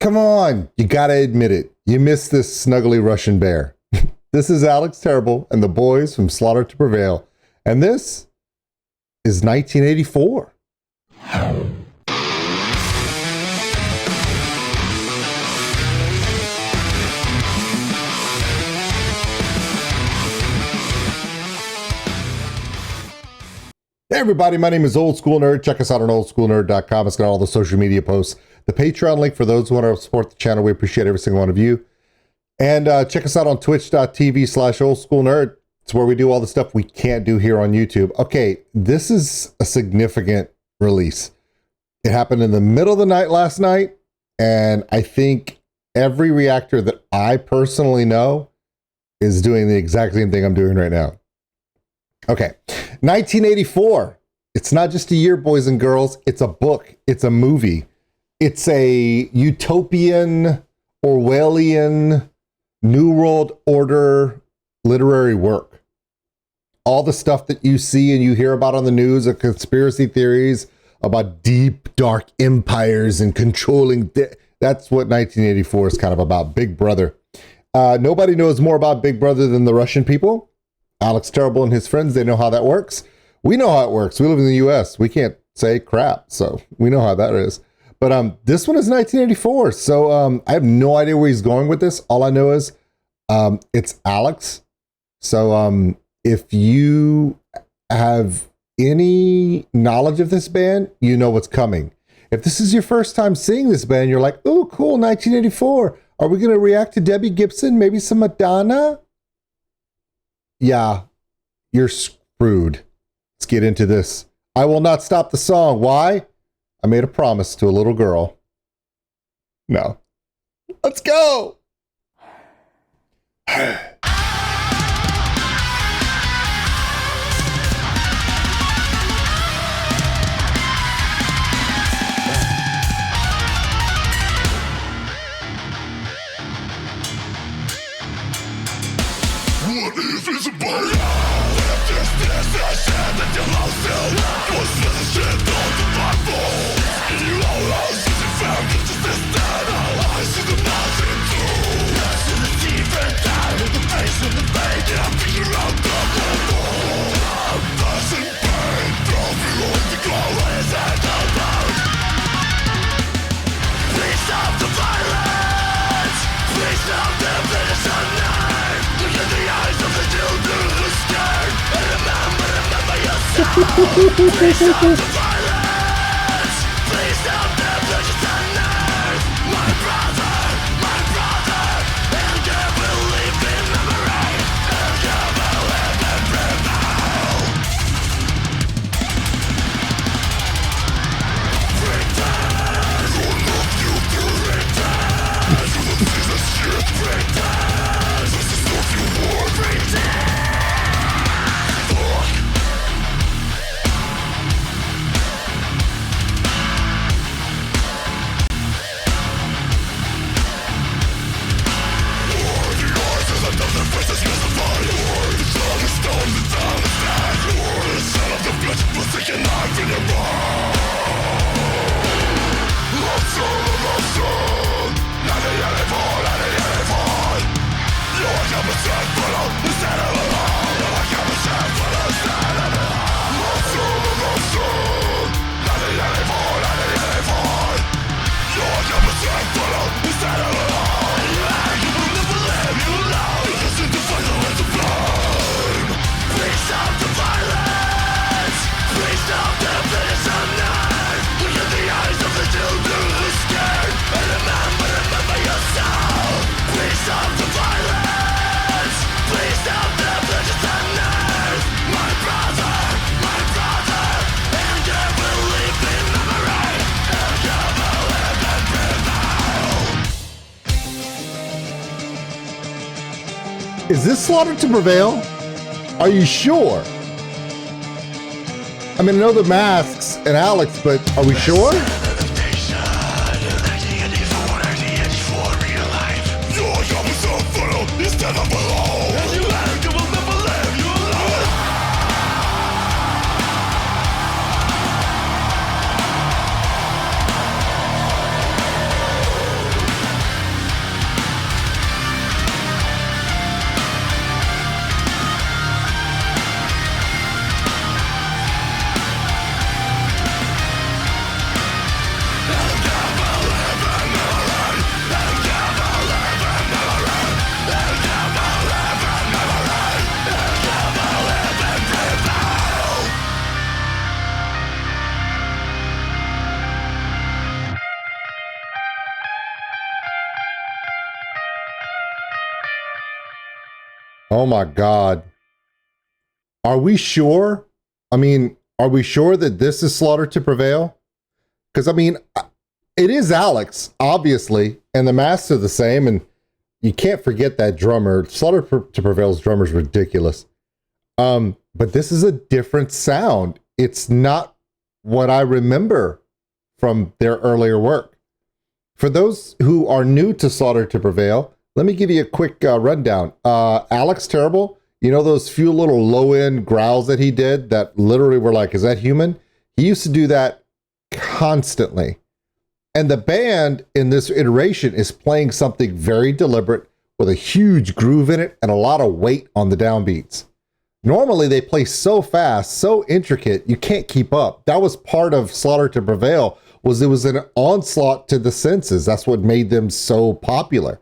Come on, you gotta admit it. You missed this snuggly Russian bear. This is Alex Terrible and the boys from Slaughter to Prevail. And this is 1984. Hey everybody, my name is Old School Nerd. Check us out on oldschoolnerd.com. It's got all the social media posts, the Patreon link for those who want to support the channel. We appreciate every single one of you. And check us out on twitch.tv/oldschoolnerd. It's where we do all the stuff we can't do here on YouTube. Okay, this is a significant release. It happened in the middle of the night last night, and I think every reactor that I personally know is doing the exact same thing I'm doing right now. Okay, 1984. It's not just a year, boys and girls. It's a book. It's a movie. It's a utopian, Orwellian, New World Order literary work. All the stuff that you see and you hear about on the news of conspiracy theories about deep, dark empires and controlling. That's what 1984 is kind of about. Big Brother. Nobody knows more about Big Brother than the Russian people. Alex Terrible and his friends, they know how that works. We know how it works. We live in the US. We can't say crap, so we know how that is. But this one is 1984, so I have no idea where he's going with this. All I know is it's Alex. So if you have any knowledge of this band, you know what's coming. If this is your first time seeing this band, you're like, oh, cool, 1984. Are we going to react to Debbie Gibson? Maybe some Madonna? Yeah, you're screwed. Let's get into this. I will not stop the song. Why? I made a promise to a little girl. No. Let's go. What if it's a bird? If this shit that you lost to was this shit on the Bible? And you all lost as you found it just instead. I see the mountain too. I see the deep and down in the face of the pain. And I figure out the whole. I'm passing pain. Don't be willing to go as I don't know. Please stop the violence. Please stop the innocent night. Look in the eyes of the children who are scared. And remember yourself. Please stop the violence. Please stop the bloodshed tonight. My brother, and you believe in memory. And you believe in Prevail. Pretend. You're not you to pretend. You don't see the shit. Pretend. This is what you want. Pretend. Fuck. Is this Slaughter to Prevail? Are you sure? I mean, I know the masks and Alex, but are we sure? Oh my God. Are we sure? I mean, are we sure that this is Slaughter to Prevail? Because, I mean, it is Alex, obviously, and the masks are the same, and you can't forget that drummer. Slaughter to Prevail's drummer is ridiculous. But this is a different sound. It's not what I remember from their earlier work. For those who are new to Slaughter to Prevail, let me give you a quick rundown. Alex Terrible, you know those few little low-end growls that he did that literally were like, is that human? He used to do that constantly. And the band in this iteration is playing something very deliberate with a huge groove in it and a lot of weight on the downbeats. Normally they play so fast, so intricate, you can't keep up. That was part of Slaughter to Prevail, was it was an onslaught to the senses. That's what made them so popular.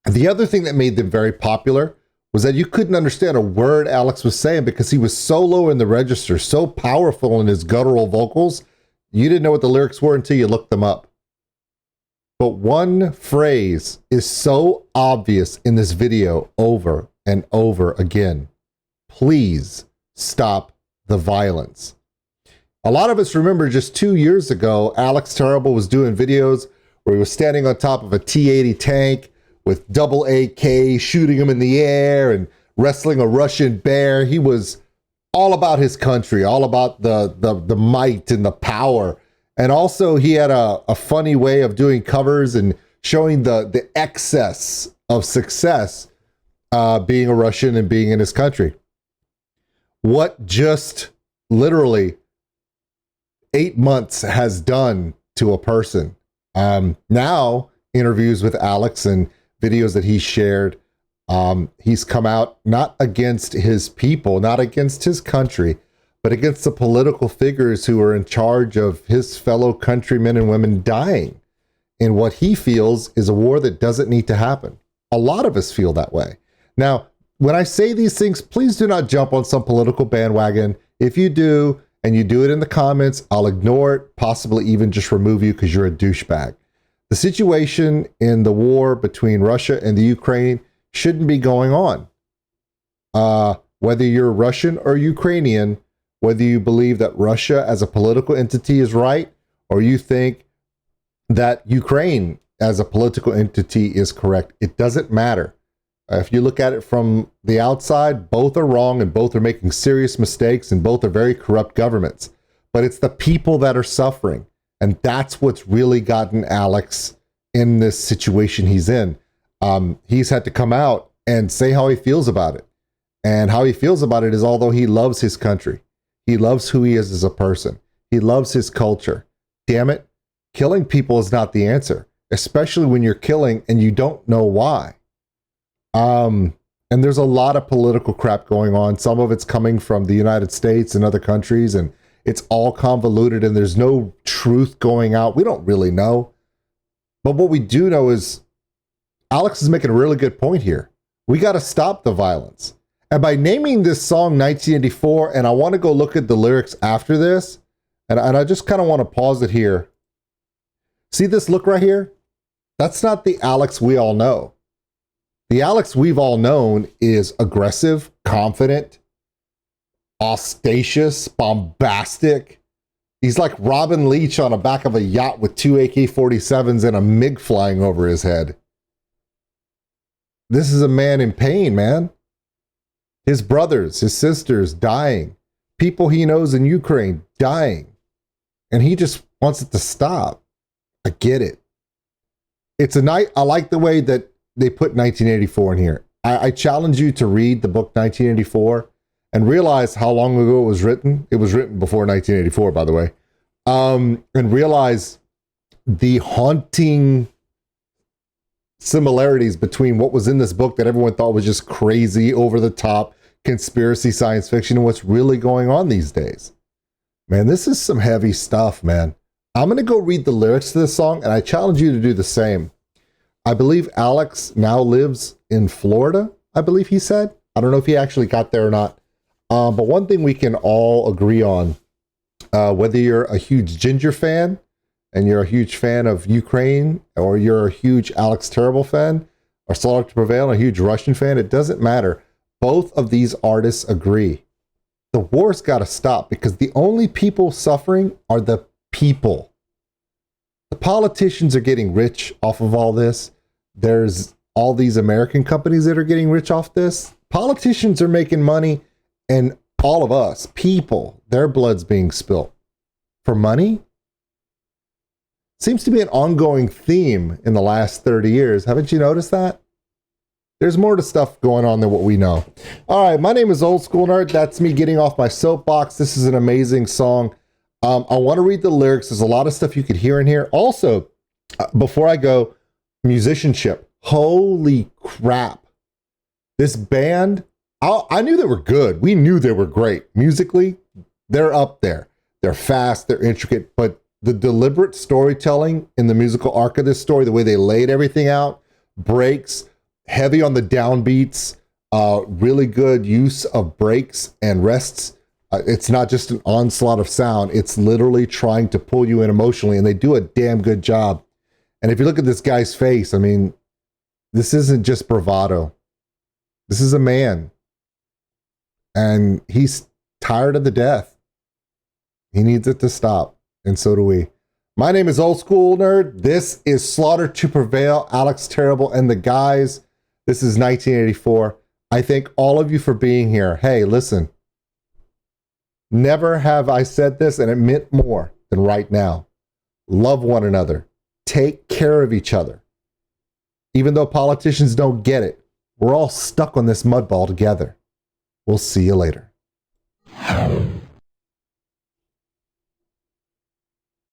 The other thing that made them very popular was that you couldn't understand a word Alex was saying because he was so low in the register, so powerful in his guttural vocals, you didn't know what the lyrics were until you looked them up. But one phrase is so obvious in this video over and over again. Please stop the violence. A lot of us remember just 2 years ago, Alex Terrible was doing videos where he was standing on top of a T-80 tank with double AK, shooting him in the air and wrestling a Russian bear. He was all about his country, all about the might and the power. And also he had a funny way of doing covers and showing the excess of success being a Russian and being in his country. What just literally 8 months has done to a person. Now interviews with Alex and videos that he shared, he's come out not against his people, not against his country, but against the political figures who are in charge of his fellow countrymen and women dying in what he feels is a war that doesn't need to happen. A lot of us feel that way. Now, when I say these things, please do not jump on some political bandwagon. If you do, and you do it in the comments, I'll ignore it, possibly even just remove you because you're a douchebag. The situation in the war between Russia and the Ukraine shouldn't be going on. Whether you're Russian or Ukrainian, whether you believe that Russia as a political entity is right, or you think that Ukraine as a political entity is correct, it doesn't matter. If you look at it from the outside, both are wrong and both are making serious mistakes and both are very corrupt governments. But it's the people that are suffering. And that's what's really gotten Alex in this situation he's in. He's had to come out and say how he feels about it. And how he feels about it is although he loves his country, he loves who he is as a person, he loves his culture. Damn it, killing people is not the answer, especially when you're killing and you don't know why. And there's a lot of political crap going on. Some of it's coming from the United States and other countries, and it's all convoluted and there's no truth going out. We don't really know. But what we do know is Alex is making a really good point here. We got to stop the violence. And by naming this song 1984, and I want to go look at the lyrics after this, and I just kind of want to pause it here. See this look right here? That's not the Alex we all know. The Alex we've all known is aggressive, confident, ostentatious, bombastic. He's like Robin Leach on the back of a yacht with 2 AK-47s and a MiG flying over his head. This is a man in pain, man. His brothers, his sisters dying. People he knows in Ukraine dying. And he just wants it to stop. I get it. It's a night. I like the way that they put 1984 in here. I challenge you to read the book 1984 and realize how long ago it was written. It was written before 1984, by the way. And realize the haunting similarities between what was in this book that everyone thought was just crazy, over the top, conspiracy science fiction, and what's really going on these days. Man, this is some heavy stuff, man. I'm going to go read the lyrics to this song, and I challenge you to do the same. I believe Alex now lives in Florida, I believe he said. I don't know if he actually got there or not. But one thing we can all agree on, whether you're a huge Ginger fan and you're a huge fan of Ukraine, or you're a huge Alex Terrible fan, or Slaughter to Prevail, a huge Russian fan, it doesn't matter. both of these artists agree. The war's got to stop because the only people suffering are the people. The politicians are getting rich off of all this. There's all these American companies that are getting rich off this. Politicians are making money, and all of us, people, their blood's being spilt. For money? Seems to be an ongoing theme in the last 30 years. Haven't you noticed that? There's more to stuff going on than what we know. All right, my name is Old School Nerd. That's me getting off my soapbox. This is an amazing song. I want to read the lyrics. There's a lot of stuff you could hear in here. Also, before I go, musicianship. Holy crap. This band, I knew they were good. We knew they were great. Musically, they're up there. They're fast, they're intricate, but the deliberate storytelling in the musical arc of this story, the way they laid everything out, breaks, heavy on the downbeats, really good use of breaks and rests. It's not just an onslaught of sound. It's literally trying to pull you in emotionally, and they do a damn good job. And if you look at this guy's face, I mean, this isn't just bravado. This is a man. And he's tired of the death. He needs it to stop. And so do we. My name is Old School Nerd. This is Slaughter to Prevail, Alex Terrible, and the guys. This is 1984. I thank all of you for being here. Hey, listen. Never have I said this, and it meant more than right now. Love one another. Take care of each other. Even though politicians don't get it, we're all stuck on this mud ball together. We'll see you later.